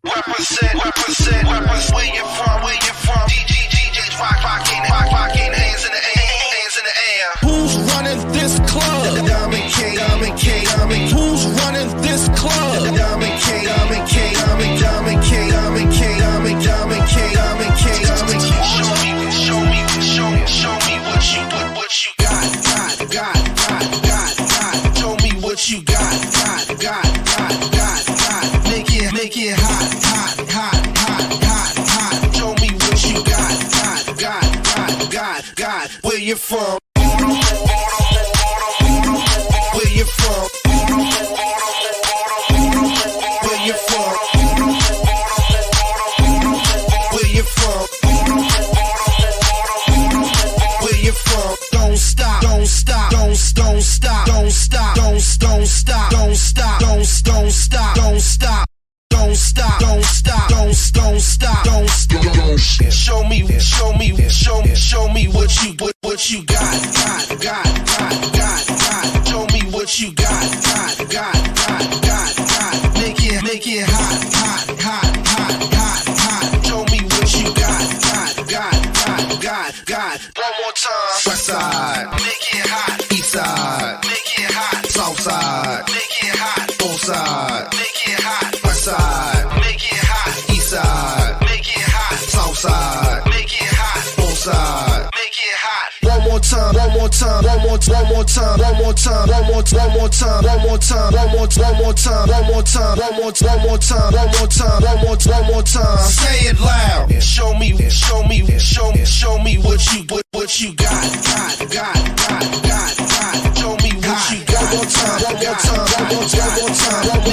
Represent, where you from, DJs rocking, hands in the air. Who's running this club? Diamond K. Who's running this club? Diamond K. Show me what you got. Show me what you got. Make it hot. Show me what you got. Where you from? Where you from? Where you from? Where you from? Where you from? Don't stop. Show me what you got. Show me what you got. Make it hot. Show me what you got. One more time. West side, Make it hot. east side, Make it hot. south side, Make it hot. both sides. Make it hot. West side, Make it hot. east side, Make it hot. south side, Make it hot. both sides. Make it hot. One more time. Say it loud. Show me what you got. Show me what you got.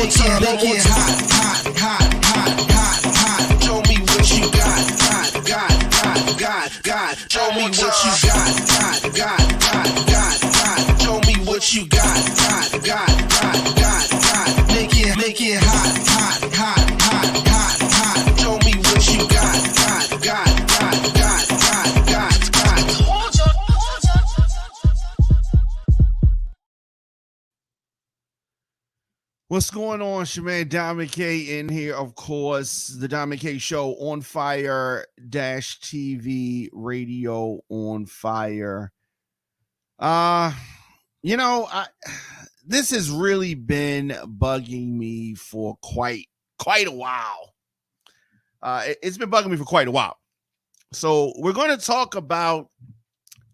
Make it hot. Show me what you got. Show me what you got. Show me what you got. Make it hot. Show me what you got. What's going on? It's your man Diamond K in here, of course. The Diamond K Show on fire -TV radio on fire. This has really been bugging me for quite a while. It's been bugging me for quite a while. So we're going to talk about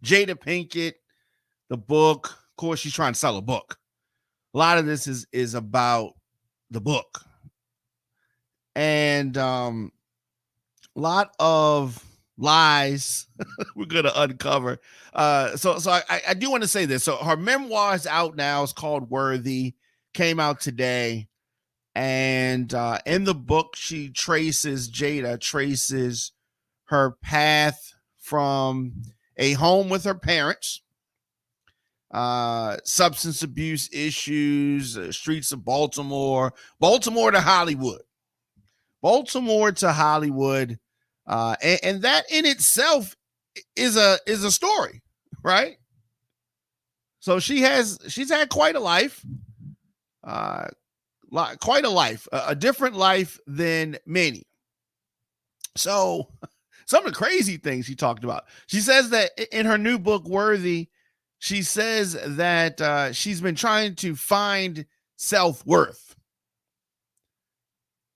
Jada Pinkett, the book. Of course, she's trying to sell a book. A lot of this is about the book, and a lot of lies we're gonna uncover. So I do want to say this. So her memoir is out now. It's called Worthy. Came out today, and in the book, Jada traces her path from a home with her parents, substance abuse issues, streets of Baltimore to Hollywood, and that in itself is a story, right? So she's had quite a life, a different life than many. So some of the crazy things she talked about. She says that in her new book, Worthy, she says that she's been trying to find self-worth.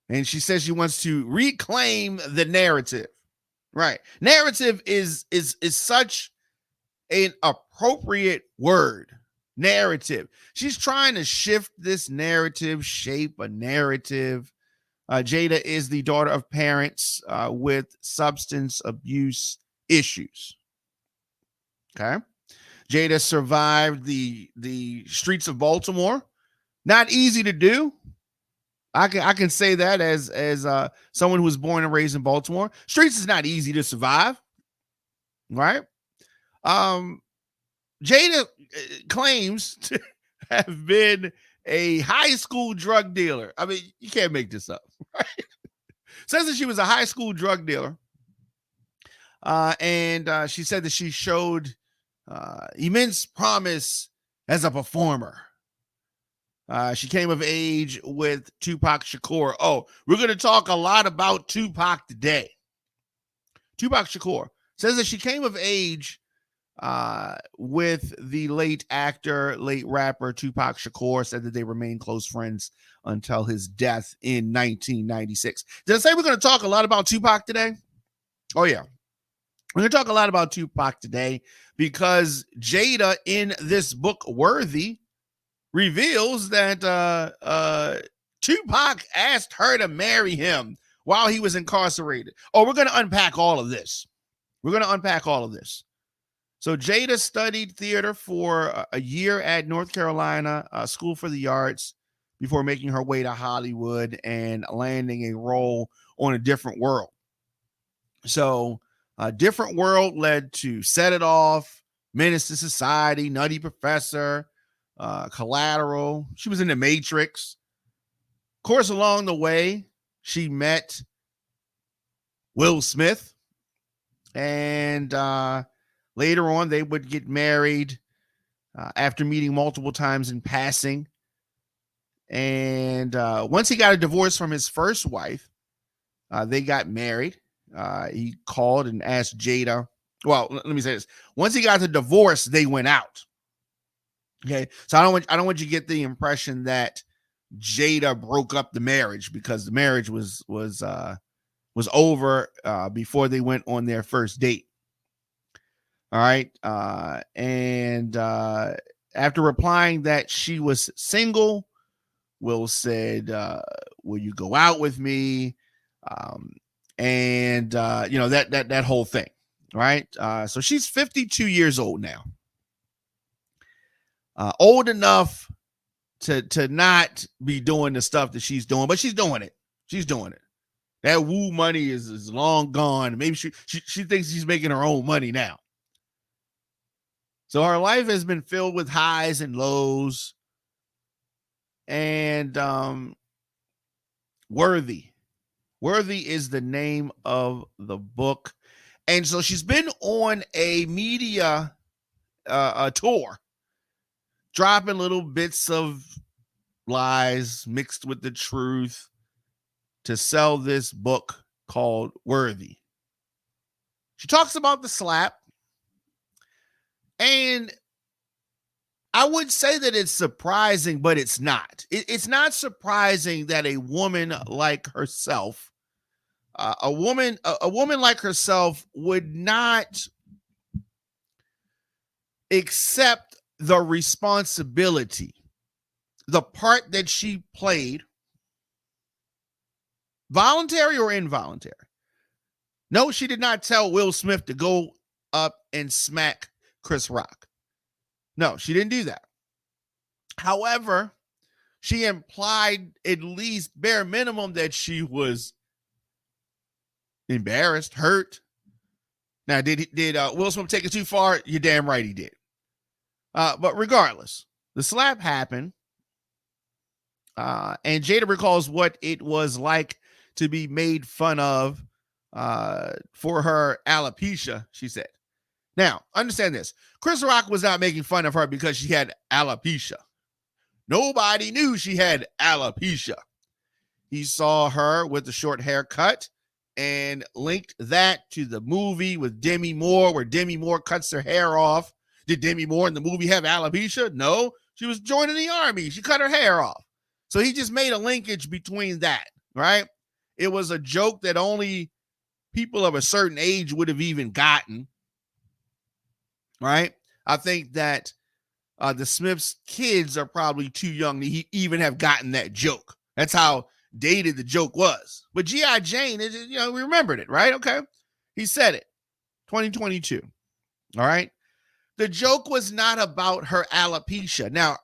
And she says she wants to reclaim the narrative. Right. Narrative is such an appropriate word. Narrative. She's trying to shift this narrative, shape a narrative. Jada is the daughter of parents with substance abuse issues. Okay. Jada survived the streets of Baltimore. Not easy to do. I can say that as someone who was born and raised in Baltimore. Streets is not easy to survive, right? Jada claims to have been a high school drug dealer. I mean, you can't make this up, right? Says that she was a high school drug dealer, and she said that she showed immense promise as a performer. She came of age with Tupac Shakur. Oh, we're going to talk a lot about Tupac today. Tupac Shakur says that she came of age with the late actor, late rapper Tupac Shakur, said that they remained close friends until his death in 1996. Did I say we're going to talk a lot about Tupac today? Oh, yeah. We're going to talk a lot about Tupac today because Jada in this book, Worthy, reveals that Tupac asked her to marry him while he was incarcerated. Oh, we're going to unpack all of this. So Jada studied theater for a year at North Carolina School for the Arts before making her way to Hollywood and landing a role on A Different World. So Different World led to Set It Off, Menace to Society, Nutty Professor, Collateral. She was in The Matrix. Of course, along the way, she met Will Smith, and later on, they would get married after meeting multiple times in passing. And once he got a divorce from his first wife, they got married. He called and asked Jada. Well, let me say this. Once he got the divorce, they went out. Okay. So I don't want you to get the impression that Jada broke up the marriage, because the marriage was over before they went on their first date. All right. And after replying that she was single, Will said, will you go out with me? That whole thing. Right. So she's 52 years old now. Old enough to not be doing the stuff that she's doing, but she's doing it. That woo money is long gone. Maybe she thinks she's making her own money now. So her life has been filled with highs and lows. And Worthy is the name of the book. And so she's been on a media tour, dropping little bits of lies mixed with the truth to sell this book called Worthy. She talks about the slap, and I would say that it's surprising, but it's not. It's not surprising that a woman like herself, a woman like herself, would not accept the responsibility, the part that she played, voluntary or involuntary. No, she did not tell Will Smith to go up and smack Chris Rock. No, she didn't do that. However, she implied, at least bare minimum, that she was embarrassed, hurt. Now, did Will Smith take it too far? You're damn right he did. But regardless, the slap happened. And Jada recalls what it was like to be made fun of for her alopecia, she said. Now, understand this. Chris Rock was not making fun of her because she had alopecia. Nobody knew she had alopecia. He saw her with the short haircut and linked that to the movie with Demi Moore, where Demi Moore cuts her hair off. Did Demi Moore in the movie have alopecia? No, she was joining the army. She cut her hair off. So he just made a linkage between that, right? It was a joke that only people of a certain age would have even gotten, right? I think that the Smiths' kids are probably too young to even have gotten that joke. That's how dated the joke was. But G.I. Jane, we remembered it, right? Okay. He said it. 2022. All right. The joke was not about her alopecia. Now,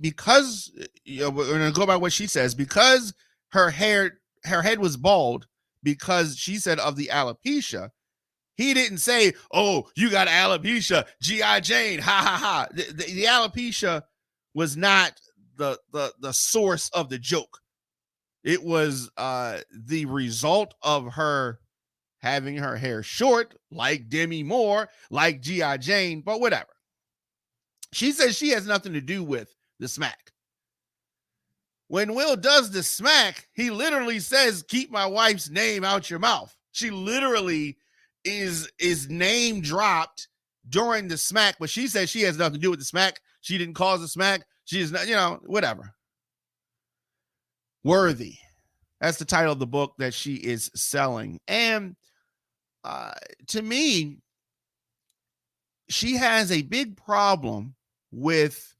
because we're going to go by what she says, because her head was bald, because she said of the alopecia, he didn't say, "Oh, you got alopecia, G.I. Jane, ha ha ha." The alopecia was not the source of the joke. It was the result of her having her hair short, like Demi Moore, like G.I. Jane, but whatever. She says she has nothing to do with the smack. when Will does the smack, he literally says, "Keep my wife's name out your mouth." She literally is name dropped during the smack, but she says she has nothing to do with the smack. She didn't cause the smack. She is not, whatever. Worthy. That's the title of the book that she is selling. And to me, she has a big problem with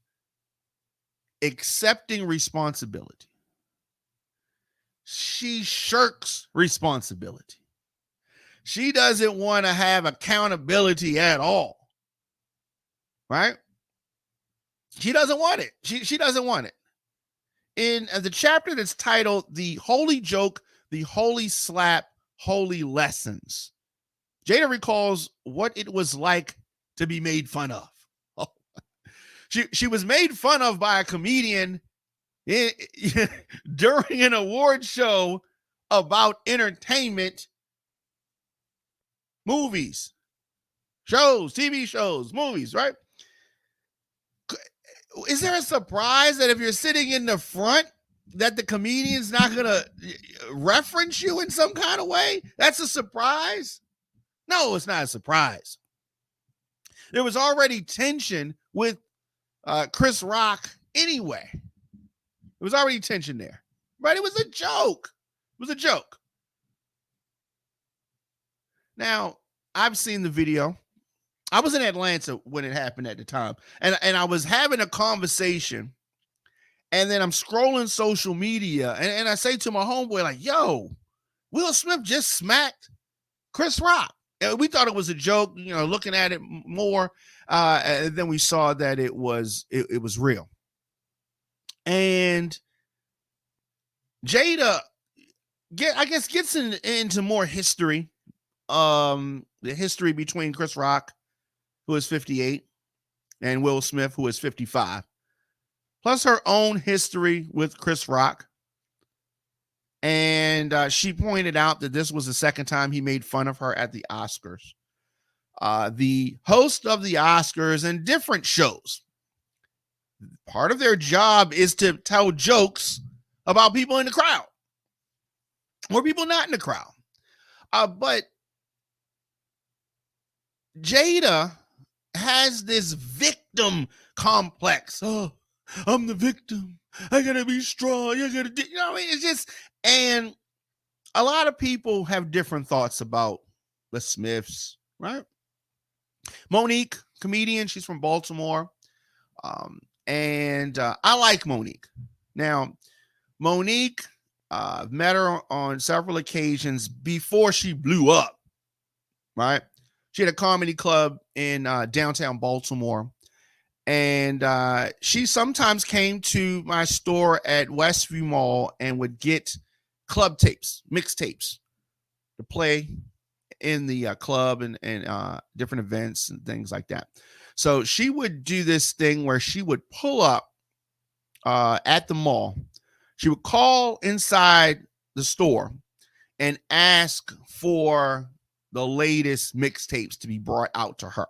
accepting responsibility. She shirks responsibility. She doesn't want to have accountability at all. Right? She doesn't want it. She doesn't want it. In the chapter that's titled "The Holy Joke, the Holy Slap, Holy Lessons," Jada recalls what it was like to be made fun of. Oh. She was made fun of by a comedian during an award show about entertainment, movies, shows, TV shows, movies, right? Is there a surprise that if you're sitting in the front that the comedian's not going to reference you in some kind of way? That's a surprise? No, it's not a surprise. There was already tension with Chris Rock anyway. There was already tension there, right? It was a joke. It was a joke. Now, I've seen the video. I was in Atlanta when it happened at the time, and I was having a conversation, and then I'm scrolling social media, and I say to my homeboy, like, "Yo, Will Smith just smacked Chris Rock." And we thought it was a joke, looking at it more, and then we saw that it was real. And Jada, gets into more history, the history between Chris Rock, who is 58, and Will Smith, who is 55, plus her own history with Chris Rock. And she pointed out that this was the second time he made fun of her at the Oscars. The host of the Oscars and different shows, part of their job is to tell jokes about people in the crowd or people not in the crowd. But Jada has this victim complex. "Oh, I'm the victim. I gotta be strong. It's just, and a lot of people have different thoughts about the Smiths, right? Monique, comedian, she's from Baltimore. And I like Monique. Now, Monique, met her on several occasions before she blew up, right? She had a comedy club in downtown Baltimore. And she sometimes came to my store at Westview Mall and would get club tapes, mixtapes to play in the club and different events and things like that. So she would do this thing where she would pull up at the mall. She would call inside the store and ask for the latest mixtapes to be brought out to her.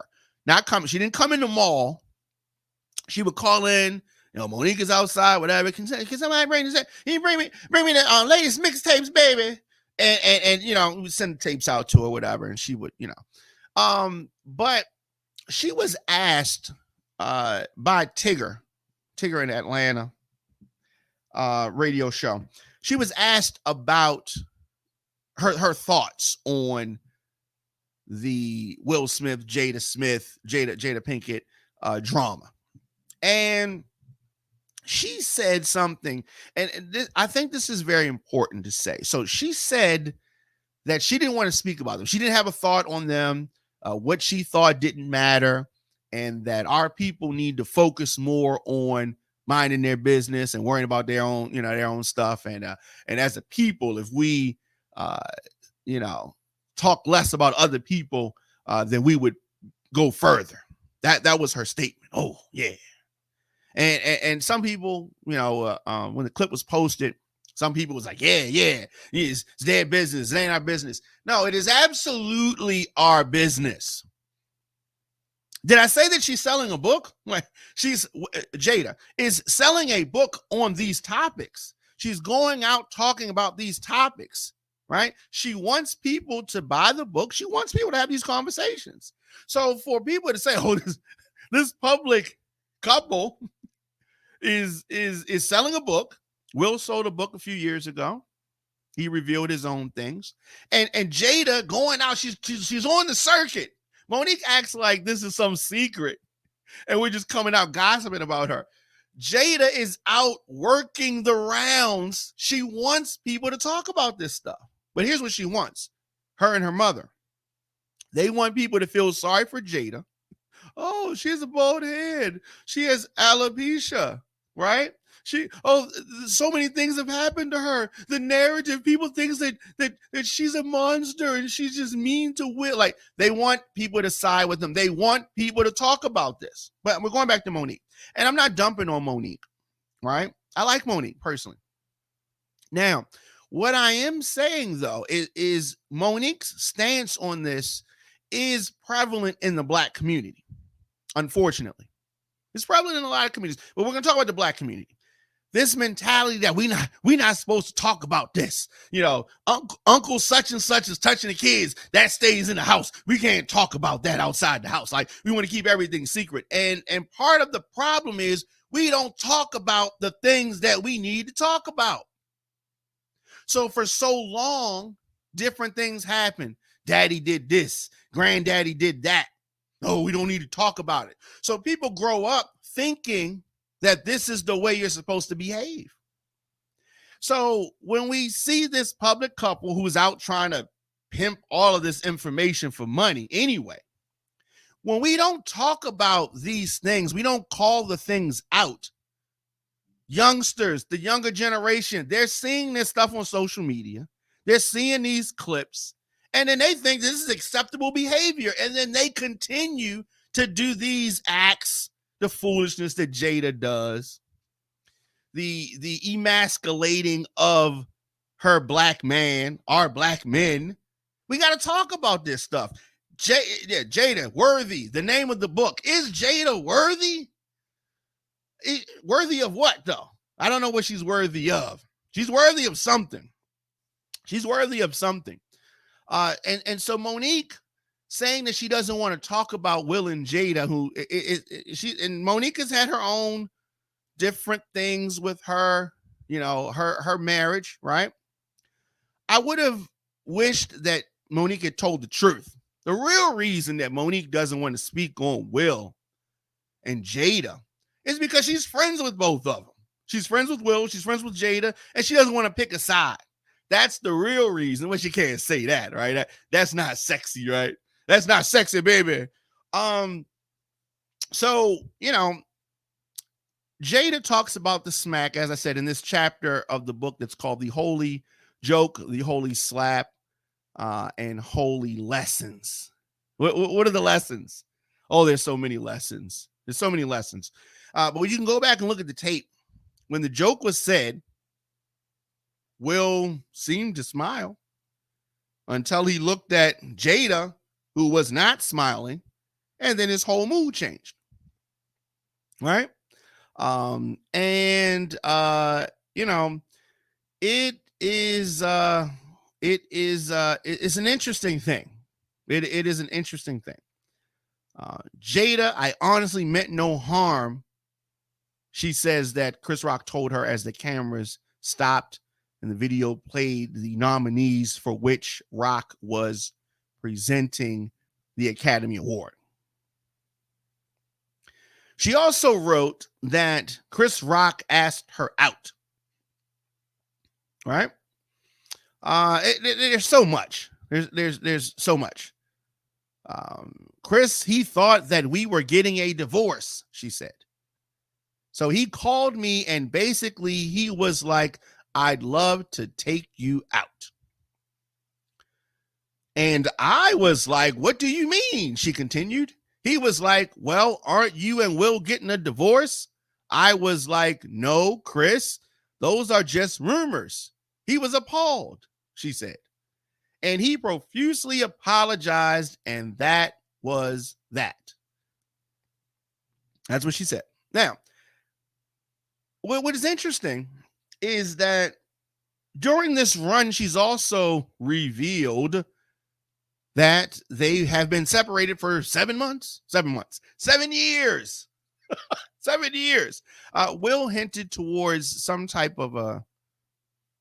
She didn't come in the mall. She would call in, Monique is outside, whatever. Can somebody bring this? Can you bring me the latest mixtapes, baby? And we would send the tapes out to her, whatever. And she would, but she was asked by Tigger in Atlanta radio show. She was asked about her thoughts on the Will Smith, Jada Pinkett drama. And she said something, and I think this is very important to say. So she said that she didn't want to speak about them. She didn't have a thought on them. What she thought didn't matter, and that our people need to focus more on minding their business and worrying about their own stuff. And as a people, if we, talk less about other people, then we would go further. That was her statement. Oh yeah. And some people, when the clip was posted, some people was like, yeah, it's their business. It ain't our business. No, it is absolutely our business. Did I say that she's selling a book? Like Jada is selling a book on these topics. She's going out talking about these topics, right? She wants people to buy the book. She wants people to have these conversations. So for people to say, "Oh, this public couple is selling a book," Will sold a book a few years ago. He revealed his own things, and Jada going out. She's on the circuit. Monique acts like this is some secret and we're just coming out gossiping about her. Jada is out working the rounds. She wants people to talk about this stuff. But here's what she wants. Her and her mother. They want people to feel sorry for Jada. Oh, she has a bald head. She has alopecia, right? So many things have happened to her. The narrative, people think that she's a monster and she's just mean to Will. Like, they want people to side with them. They want people to talk about this. But we're going back to Monique. And I'm not dumping on Monique, right? I like Monique personally. Now, what I am saying, though, is Monique's stance on this is prevalent in the Black community, unfortunately. It's prevalent in a lot of communities, but we're going to talk about the Black community. This mentality that we're not supposed to talk about this. You know, Uncle such and such is touching the kids. That stays in the house. We can't talk about that outside the house. Like, we want to keep everything secret. And part of the problem is we don't talk about the things that we need to talk about. So for so long, different things happen. Daddy did this. Granddaddy did that. Oh, we don't need to talk about it. So people grow up thinking that this is the way you're supposed to behave. So when we see this public couple who's out trying to pimp all of this information for money anyway, when we don't talk about these things, we don't call the things out. Youngsters, the younger generation, they're seeing this stuff on social media. They're seeing these clips, and then they think this is acceptable behavior. And then they continue to do these acts, the foolishness that Jada does, the emasculating of her Black man, our Black men. We got to talk about this stuff. Jada, worthy, the name of the book. Is Jada worthy? Worthy of what, though? I don't know what she's worthy of. She's worthy of something. She's worthy of something. And so Monique saying that she doesn't want to talk about Will and Jada, and Monique has had her own different things with her, you know, her marriage, right? I would have wished that Monique had told the truth. The real reason that Monique doesn't want to speak on Will and Jada is because she's friends with both of them. She's friends with Will, she's friends with Jada, and she doesn't want to pick a side. That's the real reason. Well, she can't say that, right? That's not sexy, right? That's not sexy, baby. So, you know, Jada talks about the smack, as I said, in this chapter of the book that's called The Holy Joke, The Holy Slap, and Holy Lessons. What are the lessons? Oh, there's so many lessons. There's so many lessons. But you can go back and look at the tape. When the joke was said, Will seemed to smile until he looked at Jada, who was not smiling, and then his whole mood changed. Right? You know, it's an interesting thing. It is an interesting thing. Jada, I honestly meant no harm. She says that Chris Rock told her as the cameras stopped and the video played the nominees for which Rock was presenting the Academy Award. She also wrote that Chris Rock asked her out. Right? There's so much. There's so much. Chris, he thought that we were getting a divorce, she said. So he called me and basically he was like, I'd love to take you out. And I was like, what do you mean? She continued. He was like, well, aren't you and Will getting a divorce? I was like, no, Chris, those are just rumors. He was appalled, she said. And he profusely apologized, and that was that. That's what she said. Now, what is interesting is that during this run, she's also revealed that they have been separated for 7 months, 7 years, 7 years. Will hinted towards some type of a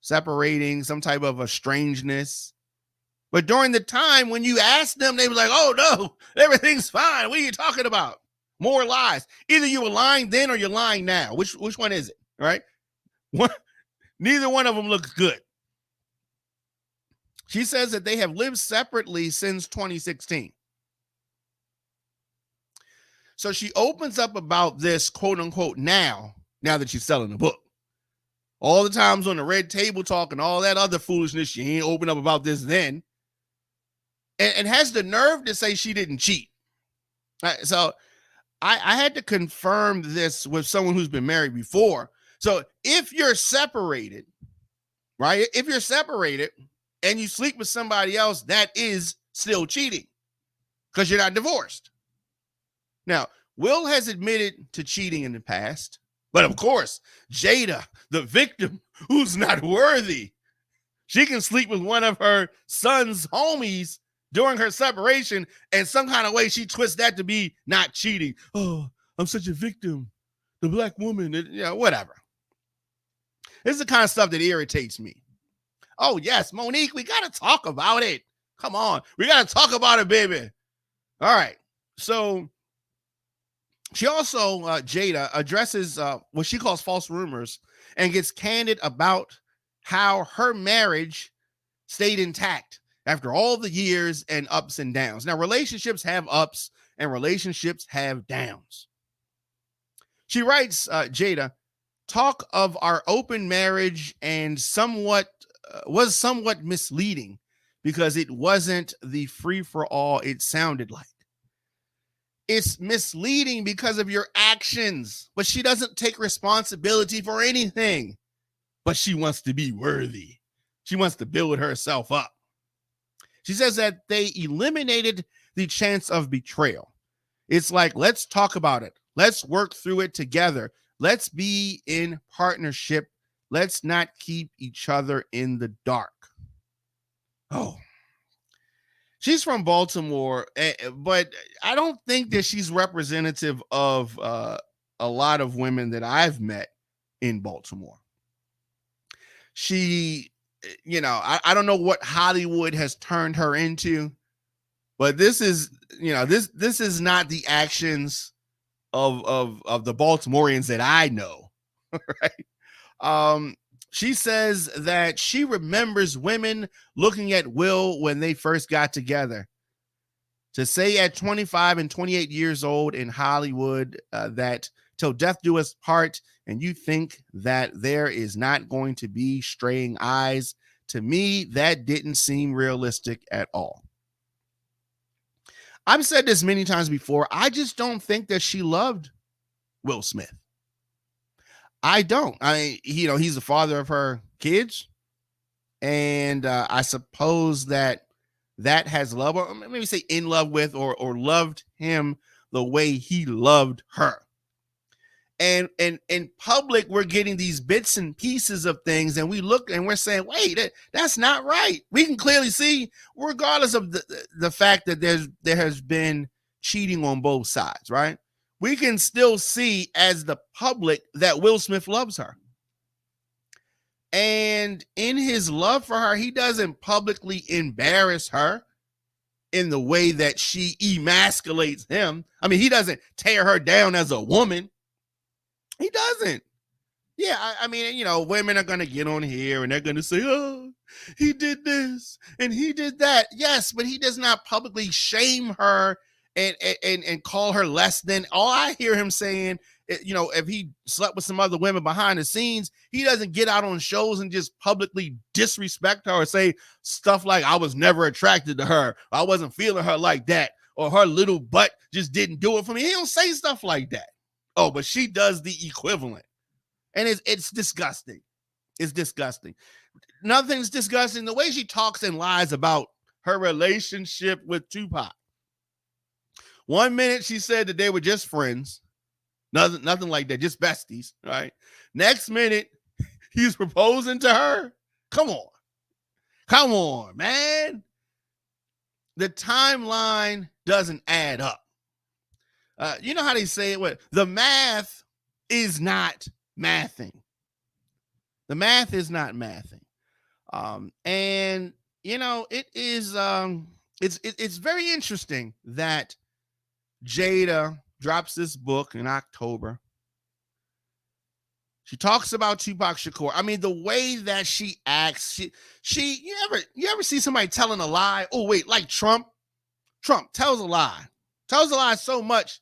separating, some type of a strangeness. But during the time when you asked them, they were like, oh no, everything's fine. What are you talking about? More lies. Either you were lying then or you're lying now. Which one is it? Right? Neither one of them looks good. She says that they have lived separately since 2016. So she opens up about this, quote unquote, now that she's selling the book. All the times on the red table talk and all that other foolishness, she ain't open up about this then. And has the nerve to say she didn't cheat. So I had to confirm this with someone who's been married before. So if you're separated, right? If you're separated and you sleep with somebody else, that is still cheating because you're not divorced. Now, Will has admitted to cheating in the past, but of course, Jada, the victim who's not worthy, she can sleep with one of her son's homies during her separation, and some kind of way she twists that to be not cheating. Oh, I'm such a victim. The black woman, whatever. This is the kind of stuff that irritates me. Oh, yes, Monique, we got to talk about it. Come on. We got to talk about it, baby. All right. So she also, Jada, addresses what she calls false rumors and gets candid about how her marriage stayed intact after all the years and ups and downs. Now, relationships have ups and relationships have downs. She writes, Jada, talk of our open marriage and was somewhat misleading because it wasn't the free-for-all it sounded like. It's misleading because of your actions, but she doesn't take responsibility for anything. But she wants to be worthy. She wants to build herself up. She says that they eliminated the chance of betrayal. It's like, let's talk about it. Let's work through it together. Let's be in partnership. Let's not keep each other in the dark. Oh, she's from Baltimore, but I don't think that she's representative of a lot of women that I've met in Baltimore. She, I don't know what Hollywood has turned her into, but this is, this is not the actions of the Baltimoreans that I know, right? She says that she remembers women looking at Will when they first got together. To say at 25 and 28 years old in Hollywood that till death do us part, and you think that there is not going to be straying eyes, to me, that didn't seem realistic at all. I've said this many times before. I just don't think that she loved Will Smith. I don't. He's the father of her kids. And I suppose that has love, or maybe say in love with, or loved him the way he loved her. And in public, we're getting these bits and pieces of things, and we look and we're saying, wait, that's not right. We can clearly see, regardless of the fact that there has been cheating on both sides, right? We can still see as the public that Will Smith loves her. And in his love for her, he doesn't publicly embarrass her in the way that she emasculates him. I mean, he doesn't tear her down as a woman. He doesn't. Yeah, I mean, women are going to get on here and they're going to say, oh, he did this and he did that. Yes, but he does not publicly shame her and call her less than. All I hear him saying, if he slept with some other women behind the scenes, he doesn't get out on shows and just publicly disrespect her or say stuff like, I was never attracted to her. I wasn't feeling her like that. Or her little butt just didn't do it for me. He don't say stuff like that. Oh, but she does the equivalent. And it's disgusting. It's disgusting. Another thing's disgusting, the way she talks and lies about her relationship with Tupac. 1 minute she said that they were just friends. Nothing like that. Just besties, right? Next minute, he's proposing to her. Come on, man. The timeline doesn't add up. You know how they say it? What the math is not mathing. The math is not mathing. And you know, it is it's very interesting that Jada drops this book in October. She talks about Tupac Shakur. I mean, the way that she acts, you ever see somebody telling a lie? Oh, wait, like Trump tells a lie so much.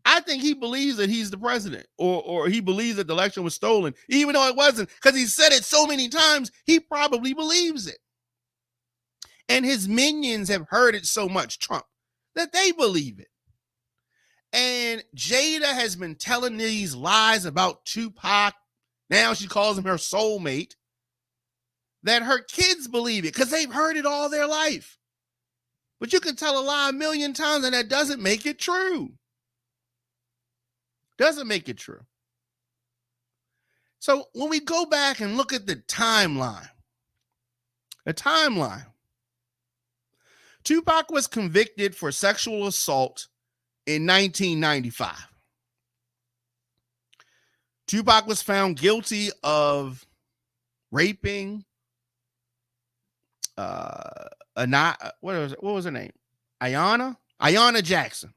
I think he believes that he's the president, or he believes that the election was stolen, even though it wasn't, because he said it so many times, he probably believes it. And his minions have heard it so much, Trump, that they believe it. And Jada has been telling these lies about Tupac. Now she calls him her soulmate, that her kids believe it because they've heard it all their life. But you can tell a lie a million times and that doesn't make it true. Doesn't make it true. So when we go back and look at the timeline, Tupac was convicted for sexual assault in 1995. Tupac was found guilty of raping what was her name? Ayanna Jackson.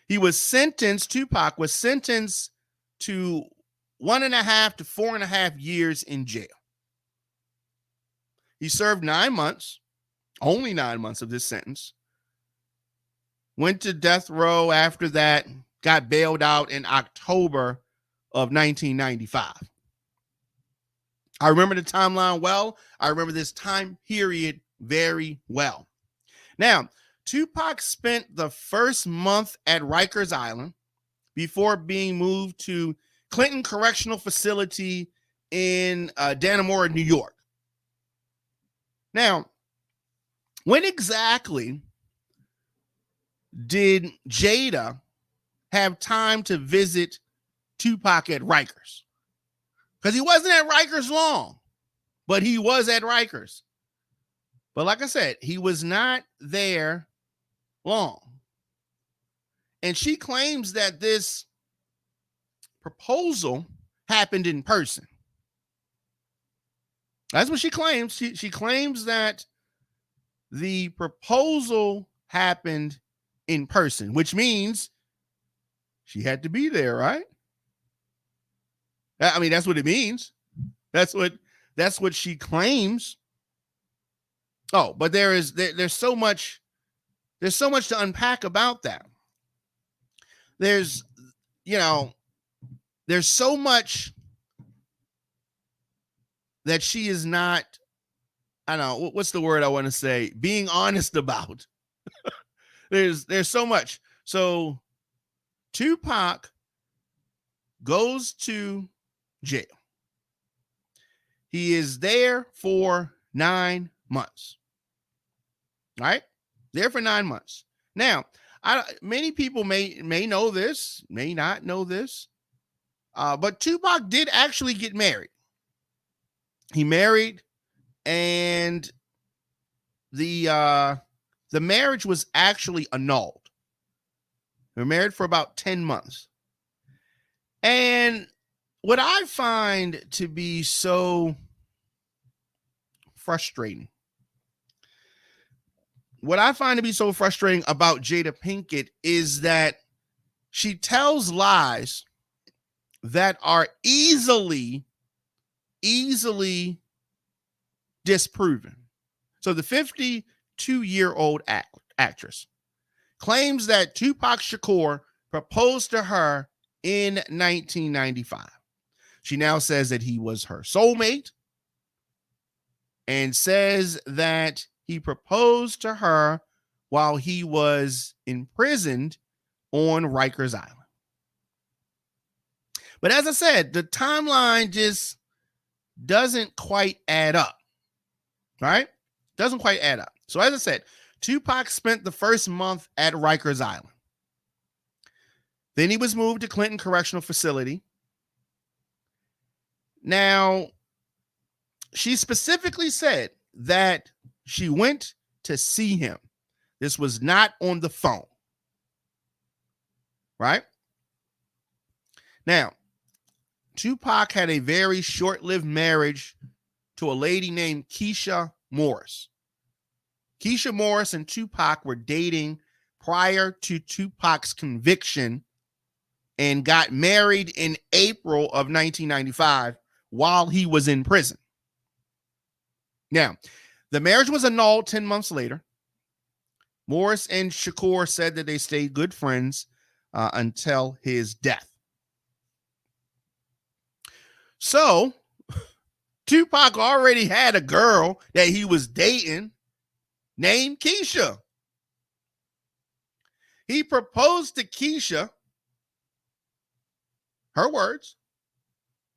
Tupac was sentenced to 1.5 to 4.5 years in jail. He served 9 months, only 9 months of this sentence. Went to death row after that, got bailed out in October of 1995. I remember the timeline well. I remember this time period very well. Now, Tupac spent the first month at Rikers Island before being moved to Clinton Correctional Facility in Dannemora, New York. Now, when exactly did Jada have time to visit Tupac at Rikers? Because he wasn't at Rikers long, but he was at Rikers. But like I said, he was not there long. And she claims that this proposal happened in person. That's what she claims. She claims that the proposal happened in person, which means she had to be there, right? I mean, that's what it means. That's what she claims. Oh, but there's so much to unpack about that. There's so much that she is not, I don't know, what's the word I want to say, being honest about. There's so much. So Tupac goes to jail. He is there for 9 months. All right? There for 9 months. Now, many people may know this, may not know this, but Tupac did actually get married. He married, and the marriage was actually annulled. They were married for about 10 months. And what I find to be so frustrating, about Jada Pinkett is that she tells lies that are easily disproven. So the 52-year-old actress claims that Tupac Shakur proposed to her in 1995. She now says that he was her soulmate and says that he proposed to her while he was imprisoned on Rikers Island. But as I said, the timeline just doesn't quite add up, right? Doesn't quite add up. So as I said, Tupac spent the first month at Rikers Island. Then he was moved to Clinton Correctional Facility. Now, she specifically said that she went to see him. This was not on the phone. Right? Now, Tupac had a very short-lived marriage to a lady named Keisha Morris. Keisha Morris and Tupac were dating prior to Tupac's conviction and got married in April of 1995 while he was in prison. Now, the marriage was annulled 10 months later. Morris and Shakur said that they stayed good friends until his death. So, Tupac already had a girl that he was dating named Keisha. He proposed to Keisha, her words,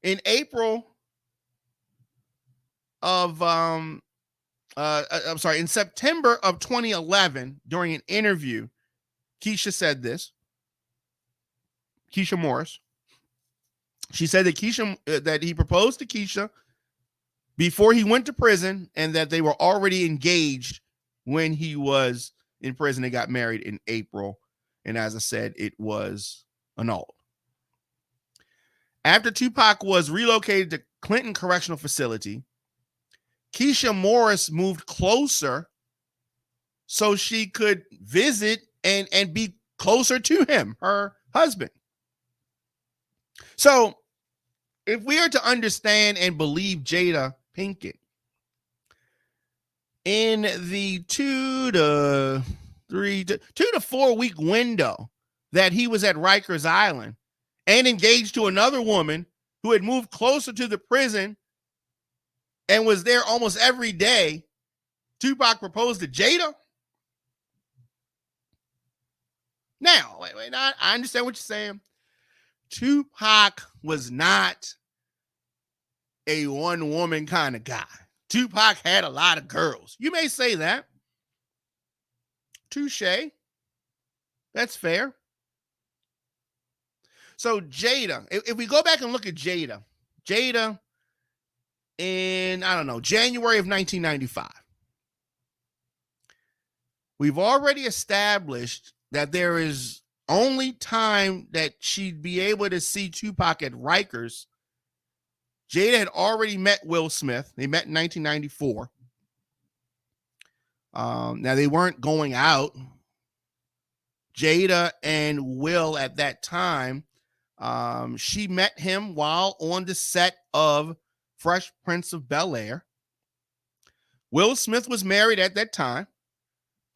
in April of, in September of 2011, during an interview. Keisha said this. Keisha Morris. She said that that he proposed to Keisha before he went to prison and that they were already engaged when he was in prison. They got married in April. And as I said, it was annulled. After Tupac was relocated to Clinton Correctional Facility, Keisha Morris moved closer so she could visit and be closer to him, her husband. So, if we are to understand and believe Jada Pinkett, in the 2 to 4 week window that he was at Rikers Island and engaged to another woman who had moved closer to the prison and was there almost every day, Tupac proposed to Jada? Now, wait, I understand what you're saying. Tupac was not a one-woman kind of guy. Tupac had a lot of girls. You may say that. Touche. That's fair. So Jada, if we go back and look at Jada in, January of 1995, we've already established that there is only time that she'd be able to see Tupac at Rikers. Jada had already met Will Smith. They met in 1994. Now, they weren't going out. Jada and Will at that time, she met him while on the set of Fresh Prince of Bel-Air. Will Smith was married at that time,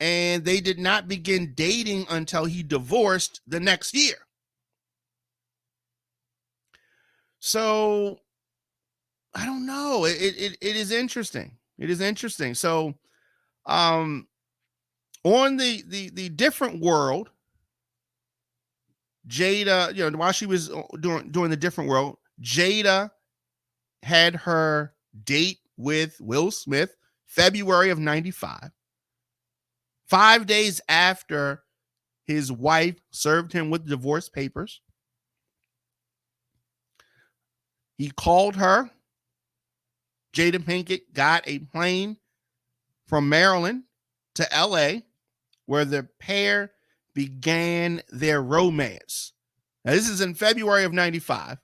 and they did not begin dating until he divorced the next year. So, I don't know. It is interesting. It is interesting. So, on the different world, Jada, while she was doing the different world, Jada had her date with Will Smith February of 95. 5 days after his wife served him with divorce papers. He called her. Jada Pinkett got a plane from Maryland to LA, where the pair began their romance. Now, this is in February of 95.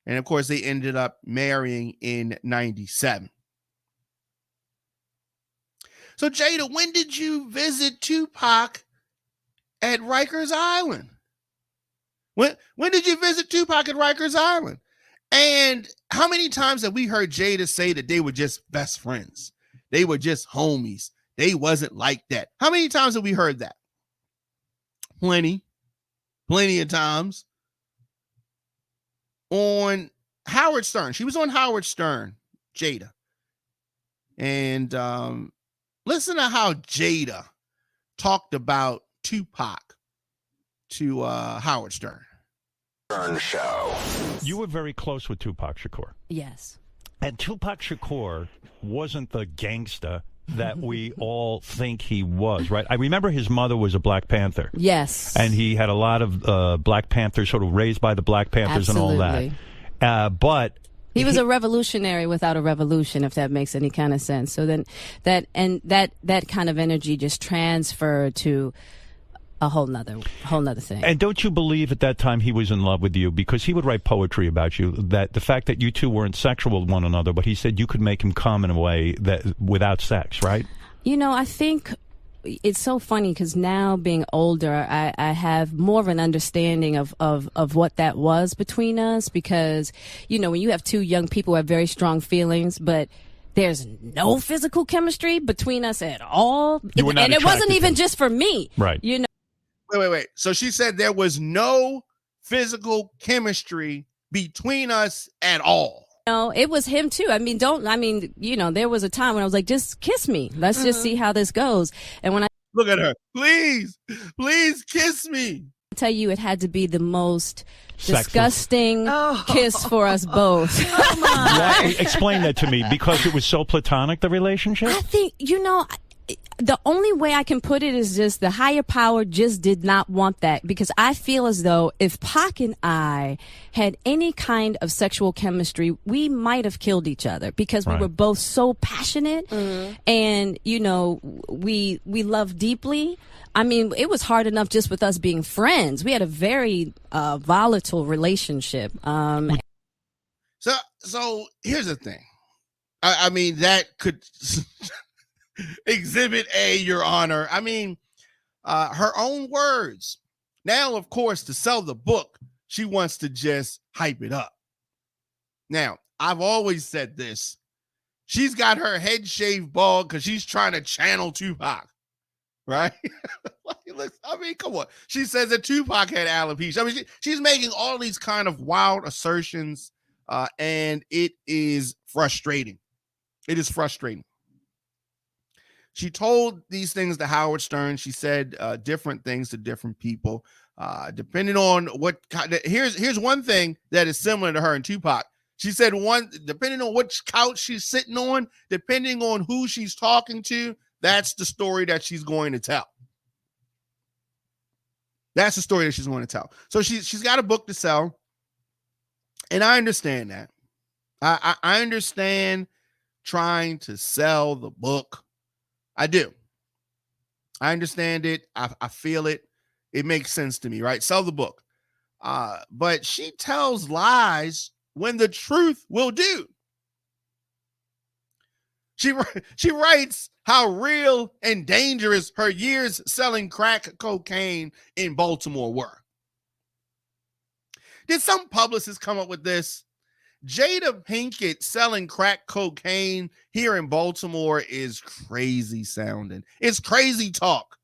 And of course, they ended up marrying in 97. So, Jada, when did you visit Tupac at Rikers Island? When did you visit Tupac at Rikers Island? And how many times have we heard Jada say that they were just best friends? They were just homies. They wasn't like that. How many times have we heard that? Plenty of times. On Howard Stern. She was on Howard Stern, Jada. And listen to how Jada talked about Tupac to Howard Stern. Show. You were very close with Tupac Shakur. Yes. And Tupac Shakur wasn't the gangster that we all think he was, right? I remember his mother was a Black Panther. Yes. And he had a lot of Black Panthers, sort of raised by the Black Panthers Absolutely. and all that. But he was a revolutionary without a revolution, if that makes any kind of sense. So then that kind of energy just transferred to a whole nother thing. And don't you believe at that time he was in love with you? Because he would write poetry about you, that the fact that you two weren't sexual with one another, but he said you could make him come in a way that without sex, right? You know, I think it's so funny because now being older, I have more of an understanding of what that was between us, because, you know, when you have two young people who have very strong feelings, but there's no physical chemistry between us at all. And it wasn't even just for me. Right. You know. Wait. So she said there was no physical chemistry between us at all. No, it was him too. You know, there was a time when I was like, just kiss me. Let's just see how this goes. And when I look at her, please kiss me. I tell you, it had to be the most disgusting kiss for us both. Why? Explain that to me, because it was so platonic, the relationship? I think, you know, the only way I can put it is just the higher power just did not want that, because I feel as though if Pac and I had any kind of sexual chemistry, we might have killed each other, because we were both so passionate and, you know, we love deeply. I mean, it was hard enough just with us being friends. We had a very volatile relationship. So here's the thing. I mean, that could Exhibit A, Your Honor. I mean, her own words. Now, of course, to sell the book, she wants to just hype it up. Now, I've always said this. She's got her head shaved bald because she's trying to channel Tupac, right? I mean, come on. She says that Tupac had alopecia. I mean, she's making all these kind of wild assertions, and it is frustrating. It is frustrating. She told these things to Howard Stern. She said different things to different people, depending on what. Here's one thing that is similar to her and Tupac. She said depending on which couch she's sitting on, depending on who she's talking to, that's the story that she's going to tell. That's the story that she's going to tell. So she's got a book to sell, and I understand that. I understand trying to sell the book. I do. I understand it. I feel it. It makes sense to me, right? Sell the book. But she tells lies when the truth will do. She writes how real and dangerous her years selling crack cocaine in Baltimore were. Did some publicist come up with this? Jada Pinkett selling crack cocaine here in Baltimore is crazy sounding. It's crazy talk.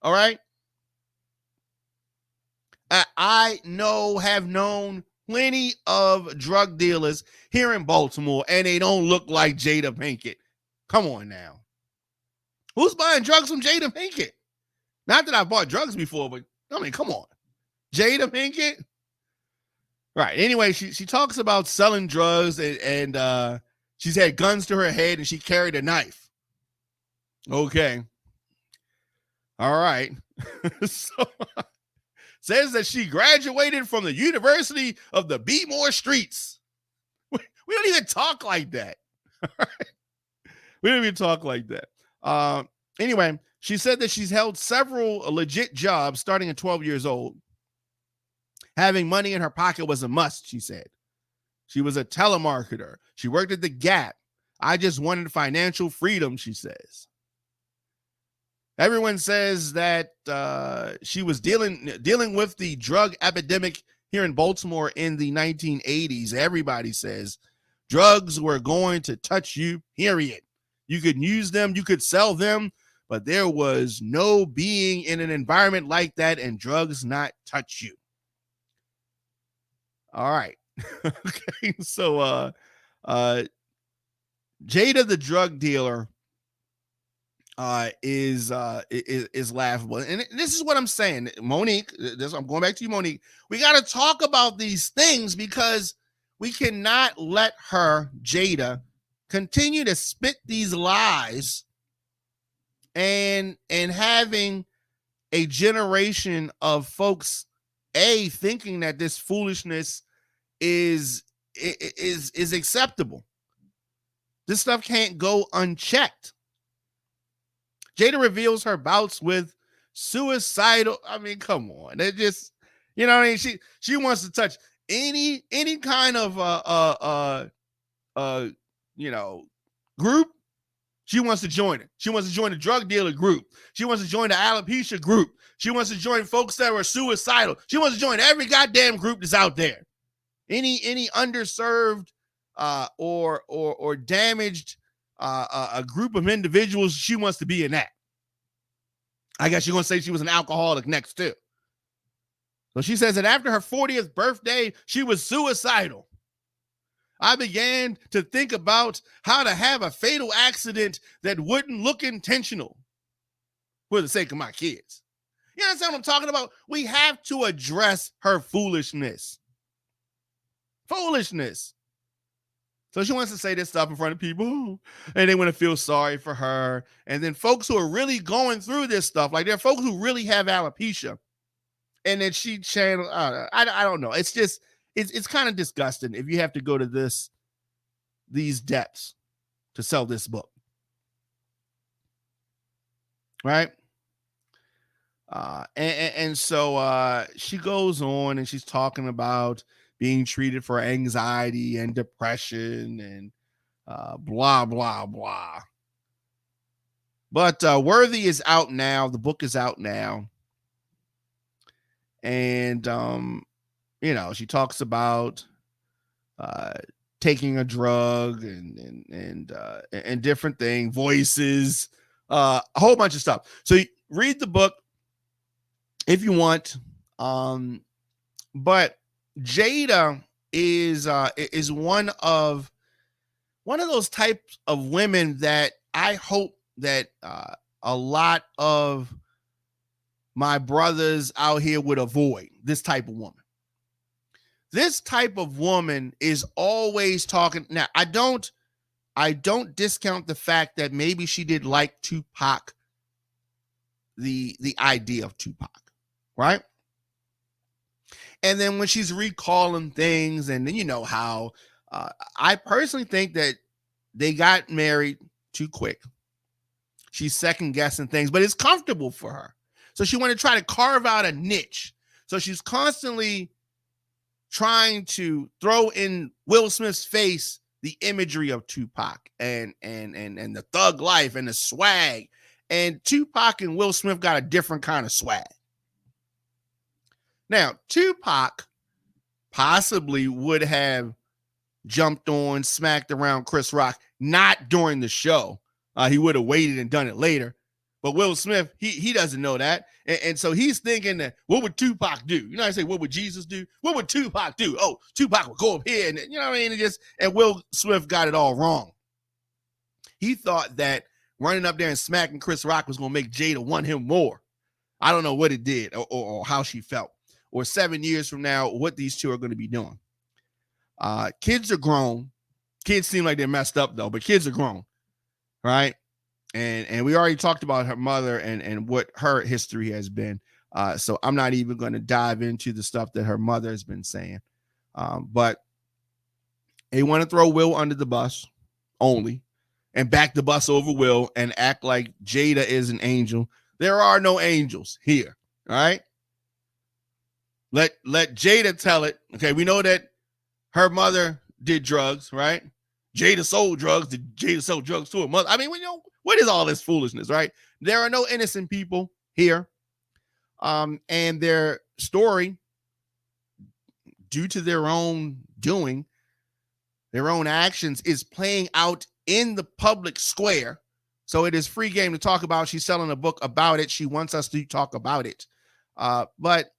All right. I have known plenty of drug dealers here in Baltimore, and they don't look like Jada Pinkett. Come on now. Who's buying drugs from Jada Pinkett? Not that I've bought drugs before, but I mean, come on. Jada Pinkett? Right. Anyway, she talks about selling drugs and she's had guns to her head and she carried a knife. Okay. All right. So says that she graduated from the University of the Beatmore Streets. We don't even talk like that. All right. We don't even talk like that. Anyway, she said that she's held several legit jobs starting at 12 years old. Having money in her pocket was a must, she said. She was a telemarketer. She worked at the Gap. I just wanted financial freedom, she says. Everyone says that she was dealing with the drug epidemic here in Baltimore in the 1980s. Everybody says drugs were going to touch you, period. You could use them, you could sell them, but there was no being in an environment like that and drugs not touch you. All right. Okay. So Jada the drug dealer is laughable. And this is what I'm saying, Monique. I'm going back to you, Monique. We got to talk about these things because we cannot let her, Jada, continue to spit these lies and having a generation of folks thinking that this foolishness is acceptable. This stuff can't go unchecked. Jada reveals her bouts with suicidal. I mean, come on. It just, you know what I mean? She wants to touch any kind of group. She wants to join it. She wants to join the drug dealer group. She wants to join the alopecia group. She wants to join folks that are suicidal. She wants to join every goddamn group that's out there. Any underserved or damaged a group of individuals, she wants to be in that. I guess you're going to say she was an alcoholic next too. So she says that after her 40th birthday, she was suicidal. I began to think about how to have a fatal accident that wouldn't look intentional for the sake of my kids. You understand what I'm talking about? We have to address her foolishness. Foolishness. So she wants to say this stuff in front of people, and they want to feel sorry for her. And then folks who are really going through this stuff, like there are folks who really have alopecia, and then she channel. I don't know. It's just it's kind of disgusting if you have to go to these depths to sell this book, right? And so she goes on and she's talking about being treated for anxiety and depression and blah, blah, blah. But Worthy is out now. The book is out now. And, she talks about taking a drug and different things, voices, a whole bunch of stuff. So you read the book if you want. But Jada is one of those types of women that I hope that a lot of my brothers out here would avoid. This type of woman. This type of woman is always talking. Now, I don't discount the fact that maybe she did like Tupac, the idea of Tupac, right? And then when she's recalling things, and then you know how I personally think that they got married too quick. She's second guessing things, but it's comfortable for her. So she wanted to try to carve out a niche. So she's constantly trying to throw in Will Smith's face the imagery of Tupac and the thug life and the swag. And Tupac and Will Smith got a different kind of swag. Now, Tupac possibly would have jumped on, smacked around Chris Rock, not during the show. He would have waited and done it later. But Will Smith, he doesn't know that. And so he's thinking that, what would Tupac do? You know, I say, what would Jesus do? What would Tupac do? Oh, Tupac would go up here. And you know what I mean? And Will Smith got it all wrong. He thought that running up there and smacking Chris Rock was going to make Jada want him more. I don't know what it did or how she felt. Or 7 years from now, what these two are going to be doing. Kids are grown. Kids seem like they're messed up, though, but kids are grown, right? And we already talked about her mother and what her history has been. So I'm not even going to dive into the stuff that her mother has been saying. But they want to throw Will under the bus only and back the bus over Will and act like Jada is an angel. There are no angels here, all right? Let Jada tell it. Okay, we know that her mother did drugs, right? Jada sold drugs. Did Jada sell drugs to her mother? I mean, we know what is all this foolishness, right? There are no innocent people here. And their story, due to their own doing, their own actions, is playing out in the public square. So it is free game to talk about. She's selling a book about it. She wants us to talk about it. But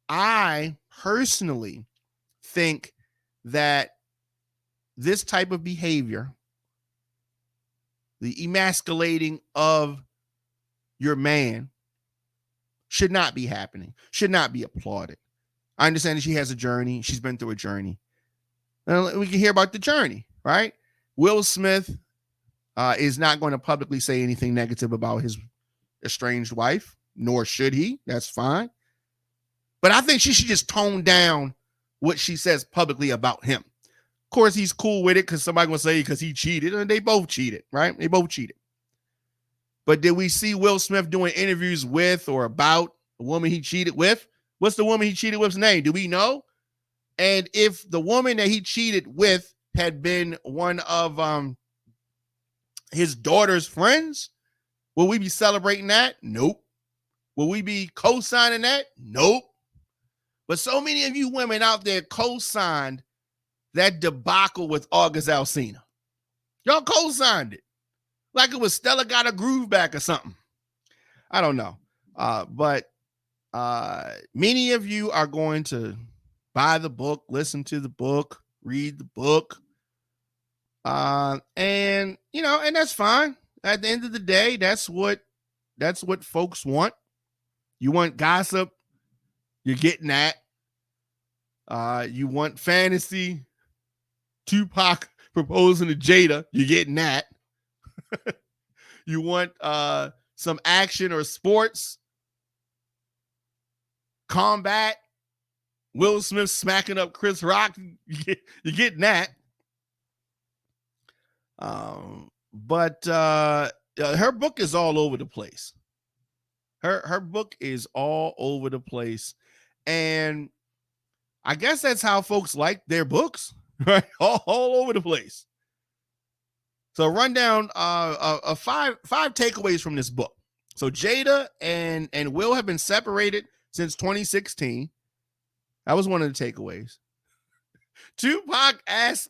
I personally think that this type of behavior, the emasculating of your man, should not be happening, should not be applauded. I understand that she has a journey. She's been through a journey. And we can hear about the journey, right? Will Smith is not going to publicly say anything negative about his estranged wife, nor should he. That's fine. But I think she should just tone down what she says publicly about him. Of course, he's cool with it because somebody will say because he cheated, and they both cheated, right? They both cheated. But did we see Will Smith doing interviews with or about the woman he cheated with? What's the woman he cheated with's name? Do we know? And if the woman that he cheated with had been one of his daughter's friends, will we be celebrating that? Nope. Will we be co-signing that? Nope. But so many of you women out there co-signed that debacle with August Alsina. Y'all co-signed it. Like it was Stella Got a Groove Back or something. I don't know. But many of you are going to buy the book, listen to the book, read the book. And that's fine. At the end of the day, that's what folks want. You want gossip, you're getting that. You want fantasy, Tupac proposing to Jada, you're getting that. You want some action or sports, combat, Will Smith smacking up Chris Rock, you're getting that. But her book is all over the place. Her book is all over the place. And I guess that's how folks like their books, right? All over the place. So run down five takeaways from this book. So Jada and Will have been separated since 2016. That was one of the takeaways. Tupac asked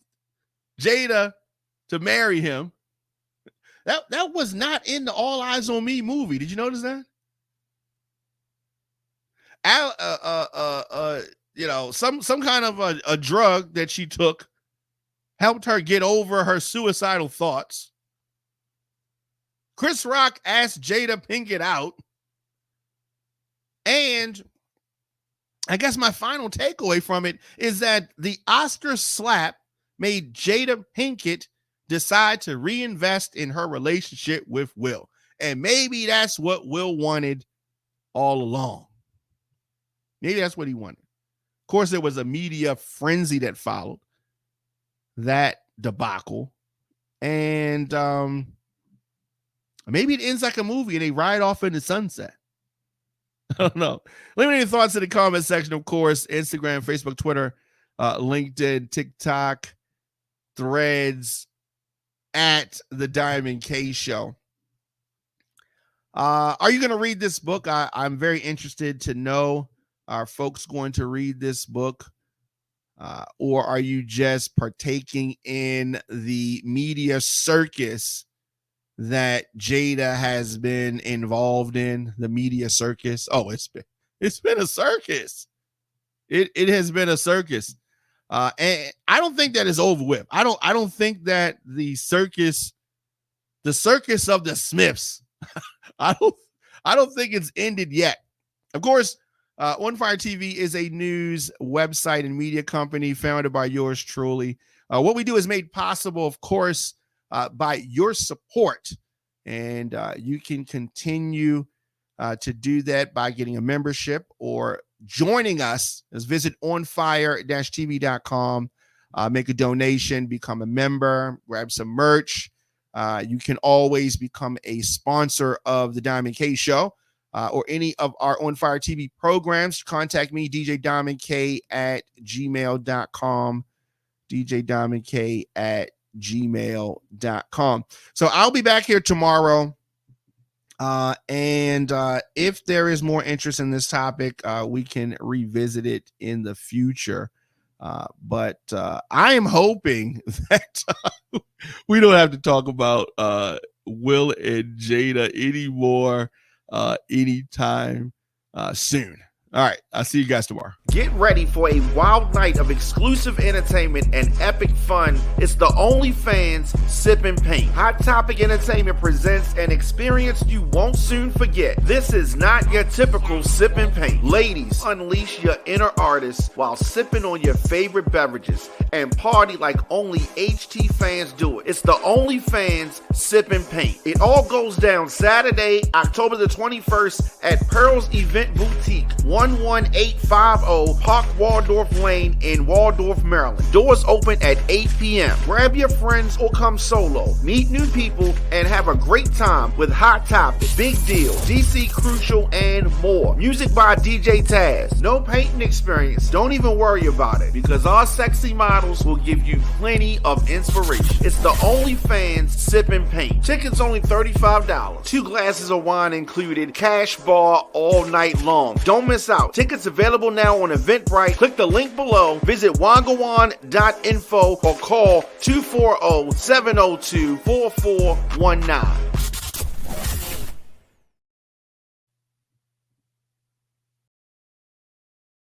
Jada to marry him. That was not in the All Eyes on Me movie. Did you notice that? Some kind of a drug that she took helped her get over her suicidal thoughts. Chris Rock asked Jada Pinkett out. And I guess my final takeaway from it is that the Oscar slap made Jada Pinkett decide to reinvest in her relationship with Will. And maybe that's what Will wanted all along. Maybe that's what he wanted. Of course, there was a media frenzy that followed that debacle. And maybe it ends like a movie and they ride off in the sunset. I don't know. Let me know your thoughts in the comment section, of course. Instagram, Facebook, Twitter, LinkedIn, TikTok, Threads, at the Diamond K Show. Are you going to read this book? I'm very interested to know. Are folks going to read this book? Or are you just partaking in the media circus that Jada has been involved in? The media circus. Oh, it's been a circus. It has been a circus. And I don't think that is over with. I don't think that the circus of the Smiths, I don't think it's ended yet. Of course, On Fire TV is a news website and media company founded by yours truly. What we do is made possible, of course, by your support. And you can continue to do that by getting a membership or joining us. Just visit onfire-tv.com, make a donation, become a member, grab some merch. You can always become a sponsor of the Diamond K Show or any of our On Fire TV programs. Contact me, djdiamondk at gmail.com, djdiamondk at gmail.com. So I'll be back here tomorrow. And if there is more interest in this topic, we can revisit it in the future. But I am hoping that we don't have to talk about Will and Jada anymore anytime soon. All right, I'll see you guys tomorrow. Get ready for a wild night of exclusive entertainment and epic fun. It's the OnlyFans Sippin' Paint. Hot Topic Entertainment presents an experience you won't soon forget. This is not your typical Sippin' Paint. Ladies, unleash your inner artist while sipping on your favorite beverages and party like only HT fans do it. It's the OnlyFans Sippin' Paint. It all goes down Saturday, October the 21st at Pearl's Event Boutique, 11850 Park Waldorf Lane in Waldorf, Maryland. Doors open at 8 p.m. Grab your friends or come solo. Meet new people and have a great time with Hot Topic, Big Deal, DC Crucial, and more. Music by DJ Taz. No painting experience. Don't even worry about it because our sexy models will give you plenty of inspiration. It's the OnlyFans Sippin' Paint. Tickets only $35. 2 glasses of wine included. Cash bar all night long. Don't miss out. Tickets available now on Eventbrite. Click the link below. Visit wangawan.info or call 240-702-4419.